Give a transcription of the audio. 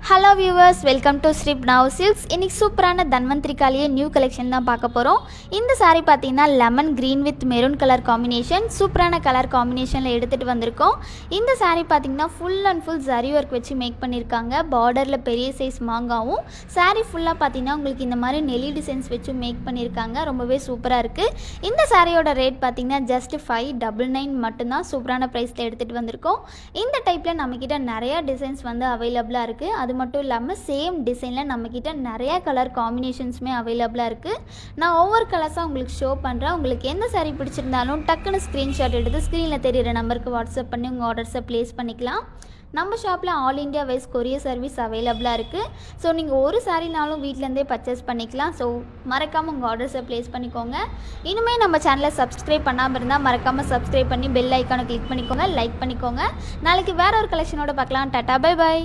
Hello viewers, welcome to ஸ்ரீப் நவ் Silks. இன்றைக்கி சூப்பரான தன்வந்திரிக்காலேயே நியூ கலெக்ஷன் தான் பார்க்க போகிறோம். இந்த சாரீ பார்த்தீங்கன்னா lemon green with maroon colour combination, சூப்பரான கலர் காம்பினேஷனில் எடுத்துகிட்டு வந்திருக்கோம். இந்த சாரீ பார்த்தீங்கன்னா full and full zari work வச்சு மேக் பண்ணியிருக்காங்க. பார்டரில் பெரிய சைஸ் மாங்காவும், சாரீ ஃபுல்லாக பார்த்தீங்கன்னா உங்களுக்கு இந்த மாதிரி நெல்லி டிசைன்ஸ் வச்சு மேக் பண்ணியிருக்காங்க. ரொம்பவே சூப்பராக இருக்குது. இந்த சாரியோட ரேட் பார்த்தீங்கன்னா ஜஸ்ட் 599 மட்டும்தான். சூப்பரான ப்ரைஸில் எடுத்துகிட்டு வந்திருக்கோம். இந்த டைப்பில் நம்மக்கிட்ட நிறையா டிசைன்ஸ் வந்து அவைலபிளாக இருக்குது. அது மட்டும் இல்லாமல் சேம் டிசைனில் நம்மக்கிட்ட நிறையா கலர் காம்பினேஷன்ஸுமே அவைலபிளாக இருக்குது. நான் ஒவ்வொரு கலர்ஸாக உங்களுக்கு ஷோ பண்ணுறேன். உங்களுக்கு எந்த சாரீ பிடிச்சிருந்தாலும் டக்குன்னு ஸ்க்ரீன்ஷாட் எடுத்து ஸ்க்ரீனில் தெரிகிற நம்பருக்கு வாட்ஸ்அப் பண்ணி உங்கள் ஆர்டர்ஸை ப்ளேஸ் பண்ணிக்கலாம். நம்ம ஷாப்பில் all India wise courier service அவைலபிளாக இருக்குது. ஸோ நீங்கள் ஒரு சாரீனாலும் வீட்டிலேருந்தே பர்ச்சேஸ் பண்ணிக்கலாம். ஸோ மறக்காமல் உங்கள் ஆர்டர்ஸை ப்ளேஸ் பண்ணிக்கோங்க. இனிமேல் நம்ம சேனலை சப்ஸ்கிரைப் பண்ணாமல் இருந்தால் மறக்காமல் சப்ஸ்கிரைப் பண்ணி பெல் ஐக்கானை கிளிக் பண்ணிக்கோங்க, லைக் பண்ணிக்கோங்க. நாளைக்கு வேறு ஒரு கலெக்ஷனோட பார்க்கலாம். Tata, bye bye.